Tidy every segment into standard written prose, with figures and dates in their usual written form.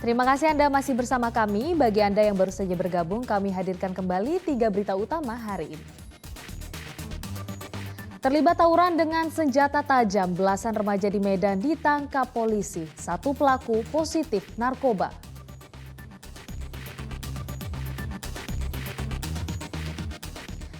Terima kasih Anda masih bersama kami. Bagi Anda yang baru saja bergabung, kami hadirkan kembali 3 berita utama hari ini. Terlibat tawuran dengan senjata tajam, belasan remaja di Medan ditangkap polisi. Satu pelaku positif narkoba.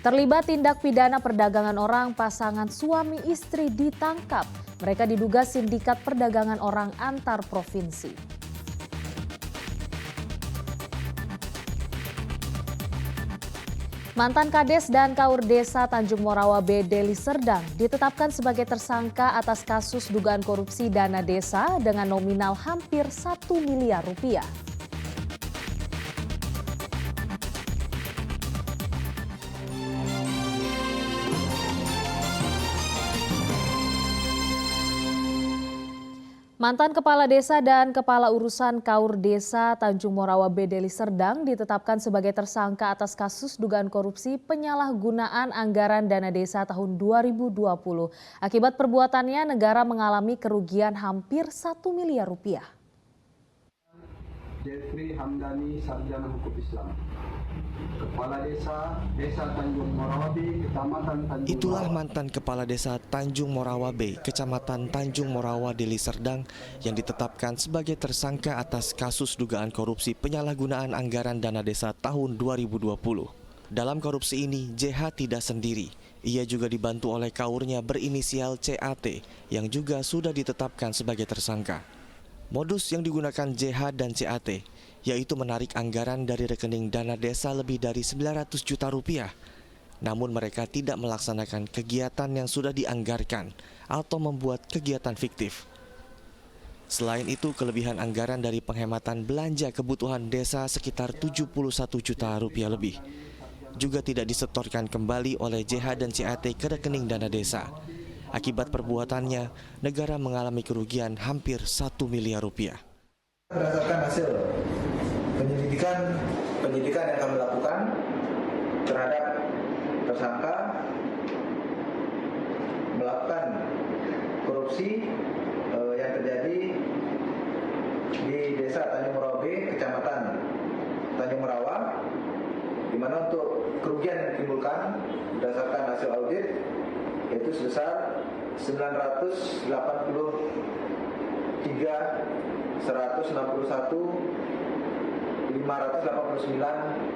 Terlibat tindak pidana perdagangan orang, pasangan suami istri ditangkap. Mereka diduga sindikat perdagangan orang antar provinsi. Mantan Kades dan Kaur Desa Tanjung Morawa B. Deli Serdang ditetapkan sebagai tersangka atas kasus dugaan korupsi dana desa dengan nominal hampir 1 miliar rupiah. Mantan Kepala Desa dan Kepala Urusan Kaur Desa Tanjung Morawa B. Deli Serdang ditetapkan sebagai tersangka atas kasus dugaan korupsi penyalahgunaan anggaran dana desa tahun 2020. Akibat perbuatannya, negara mengalami kerugian hampir 1 miliar rupiah. Jeffrey Hamdani, Sarjana Hukum Islam. Kepala Desa Tanjung Morawa B, Kecamatan Tanjung Itulah Morawa. mantan Kepala Desa Tanjung Morawa B, Kecamatan Tanjung Morawa Deli Serdang yang ditetapkan sebagai tersangka atas kasus dugaan korupsi penyalahgunaan anggaran dana desa tahun 2020. Dalam korupsi ini, JH tidak sendiri. Ia juga dibantu oleh kaurnya berinisial CAT yang juga sudah ditetapkan sebagai tersangka. Modus yang digunakan JH dan CAT yaitu menarik anggaran dari rekening dana desa lebih dari 900 juta rupiah. Namun mereka tidak melaksanakan kegiatan yang sudah dianggarkan atau membuat kegiatan fiktif. Selain itu, kelebihan anggaran dari penghematan belanja kebutuhan desa sekitar 71 juta rupiah lebih juga tidak disetorkan kembali oleh JH dan CAT ke rekening dana desa. Akibat perbuatannya, negara mengalami kerugian hampir 1 miliar rupiah. Berdasarkan hasil penyidikan yang kami lakukan terhadap tersangka melakukan korupsi yang terjadi di Desa Tanjung Morawa B, Kecamatan Tanjung Morawa, di mana untuk kerugian yang ditimbulkan berdasarkan hasil audit yaitu sebesar 983.161.589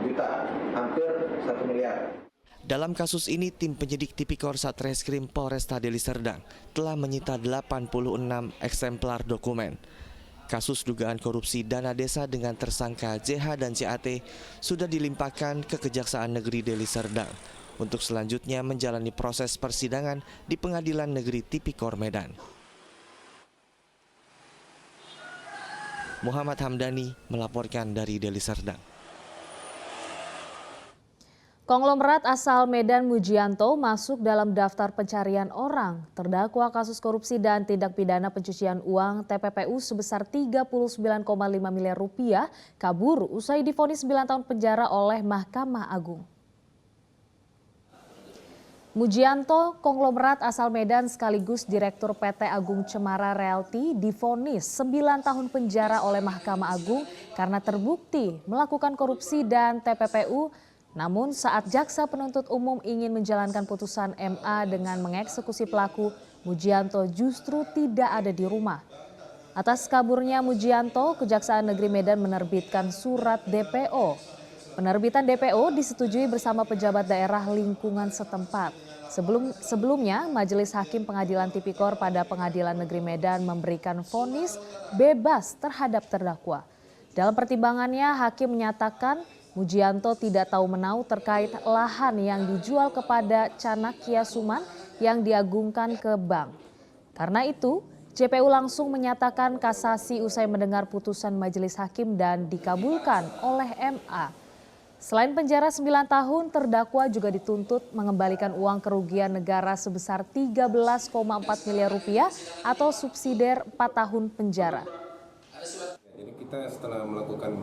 juta, hampir 1 miliar. Dalam kasus ini, tim penyidik Tipikor Satreskrim Polresta Deli Serdang telah menyita 86 eksemplar dokumen. Kasus dugaan korupsi dana desa dengan tersangka JH dan CAT sudah dilimpahkan ke Kejaksaan Negeri Deli Serdang untuk selanjutnya menjalani proses persidangan di Pengadilan Negeri Tipikor Medan. Muhammad Hamdani melaporkan dari Deli Serdang. Konglomerat asal Medan Mujianto masuk dalam daftar pencarian orang. Terdakwa kasus korupsi dan tindak pidana pencucian uang TPPU sebesar 39,5 miliar rupiah kabur usai divonis 9 tahun penjara oleh Mahkamah Agung. Mujianto, konglomerat asal Medan sekaligus Direktur PT Agung Cemara Realty divonis 9 tahun penjara oleh Mahkamah Agung karena terbukti melakukan korupsi dan TPPU. Namun saat jaksa penuntut umum ingin menjalankan putusan MA dengan mengeksekusi pelaku, Mujianto justru tidak ada di rumah. Atas kaburnya Mujianto, Kejaksaan Negeri Medan menerbitkan surat DPO. Penerbitan DPO disetujui bersama pejabat daerah lingkungan setempat. Sebelumnya, Majelis Hakim Pengadilan Tipikor pada Pengadilan Negeri Medan memberikan vonis bebas terhadap terdakwa. Dalam pertimbangannya, Hakim menyatakan Mujianto tidak tahu menau terkait lahan yang dijual kepada Chanakya Suman yang diagungkan ke bank. Karena itu, JPU langsung menyatakan kasasi usai mendengar putusan Majelis Hakim dan dikabulkan oleh MA. Selain penjara 9 tahun, terdakwa juga dituntut mengembalikan uang kerugian negara sebesar 13,4 miliar rupiah atau subsidiar 4 tahun penjara. Jadi kita setelah melakukan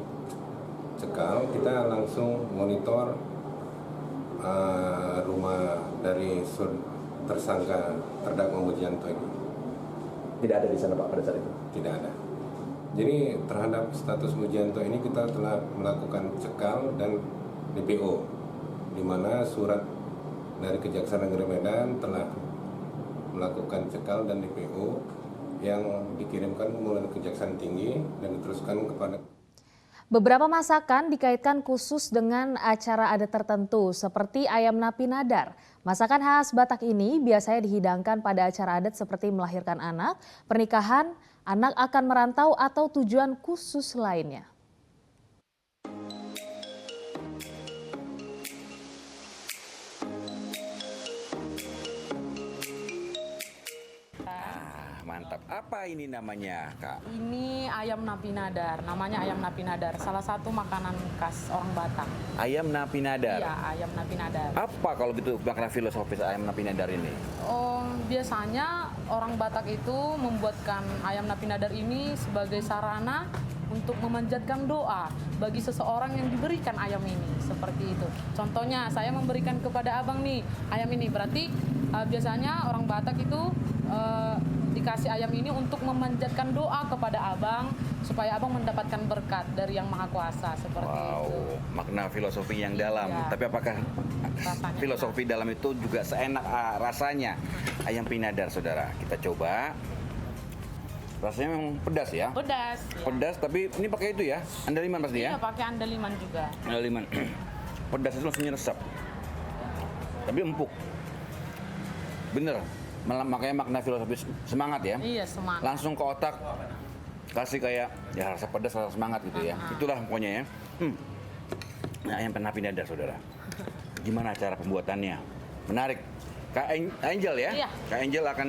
cekal, kita langsung monitor rumah dari tersangka terdakwa Mujianto ini. Tidak ada di sana Pak pada saat itu? Tidak ada. Jadi terhadap status Mujianto ini kita telah melakukan cekal dan DPO, di mana surat dari Kejaksaan Negeri Medan telah melakukan cekal dan DPO yang dikirimkan mulai Kejaksaan Tinggi dan diteruskan kepada. Beberapa masakan dikaitkan khusus dengan acara adat tertentu seperti ayam napi nadar. Masakan khas Batak ini biasanya dihidangkan pada acara adat seperti melahirkan anak, pernikahan, anak akan merantau atau tujuan khusus lainnya. Mantap. Apa ini namanya, Kak? Ini ayam napi nadar, namanya ayam napi nadar. Salah satu makanan khas orang Batak. Ayam napi nadar. Iya, ayam napi nadar. Apa kalau gitu makna filosofis ayam napi nadar ini? Biasanya orang Batak itu membuatkan ayam napi nadar ini sebagai sarana untuk memanjatkan doa bagi seseorang yang diberikan ayam ini, seperti itu. Contohnya saya memberikan kepada abang nih ayam ini, berarti biasanya orang Batak itu dikasih ayam ini untuk memanjatkan doa kepada abang supaya abang mendapatkan berkat dari Yang Maha Kuasa, seperti itu. Makna filosofi yang dalam. Iya. Tapi apakah Rasanya filosofi dalam itu juga seenak rasanya ayam pinadar, saudara? Kita coba. Rasanya memang pedas ya? Pedas. Ya. Pedas, tapi ini pakai itu ya? Andaliman pasti ya? Iya, pakai andaliman juga. Andaliman. Pedas itu langsung nyesap. Tapi empuk. Bener. Makanya makna filosofis semangat ya? Iya, semangat. Langsung ke otak, kasih kayak ya rasa pedas, rasa semangat gitu ya. Itulah pokoknya ya. Nah, ayam napi nadar, saudara. Gimana cara pembuatannya? Menarik. Kak Angel ya? Iya. Kak Angel akan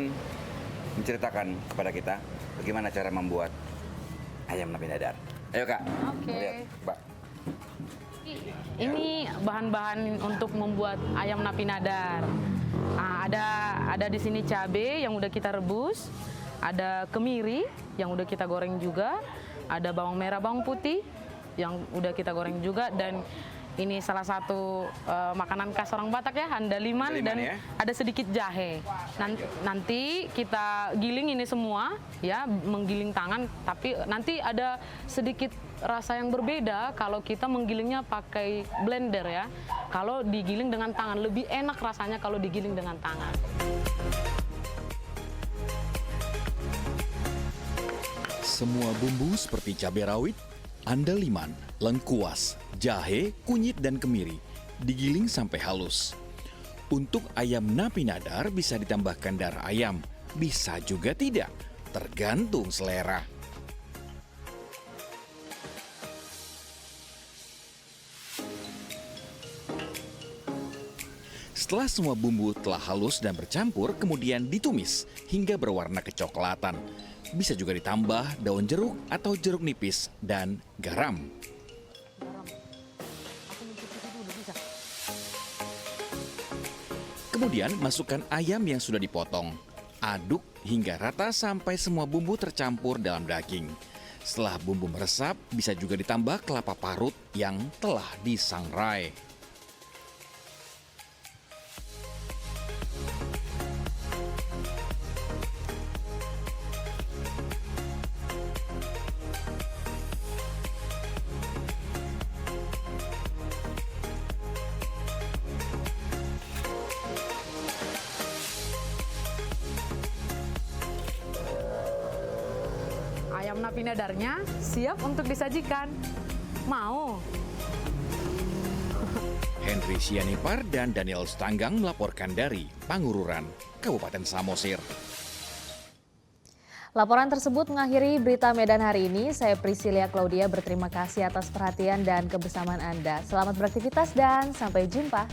menceritakan kepada kita bagaimana cara membuat ayam napi nadar. Ayo Kak. Oke. Lihat, Mbak. Ini bahan-bahan untuk membuat ayam napi nadar. Nah, ada di sini cabai yang udah kita rebus, ada kemiri yang udah kita goreng juga, ada bawang merah, bawang putih yang udah kita goreng juga, dan ini salah satu makanan khas orang Batak ya, andaliman dan ya? ada sedikit jahe. Nanti kita giling ini semua ya, menggiling tangan, tapi nanti ada sedikit rasa yang berbeda kalau kita menggilingnya pakai blender ya. Kalau digiling dengan tangan lebih enak rasanya kalau digiling dengan tangan. Semua bumbu seperti cabai rawit, andaliman, lengkuas, jahe, kunyit, dan kemiri digiling sampai halus. Untuk ayam napi nadar bisa ditambahkan darah ayam, bisa juga tidak, tergantung selera. Setelah semua bumbu telah halus dan bercampur, kemudian ditumis hingga berwarna kecoklatan. Bisa juga ditambah daun jeruk atau jeruk nipis dan garam. Kemudian masukkan ayam yang sudah dipotong. Aduk hingga rata sampai semua bumbu tercampur dalam daging. Setelah bumbu meresap, bisa juga ditambah kelapa parut yang telah disangrai. Ayam napi nadarnya siap untuk disajikan. Mau? Henry Sianipar dan Daniel Stanggang melaporkan dari Pangururan, Kabupaten Samosir. Laporan tersebut mengakhiri berita Medan hari ini. Saya Priscilia Claudia berterima kasih atas perhatian dan kebersamaan Anda. Selamat beraktivitas dan sampai jumpa.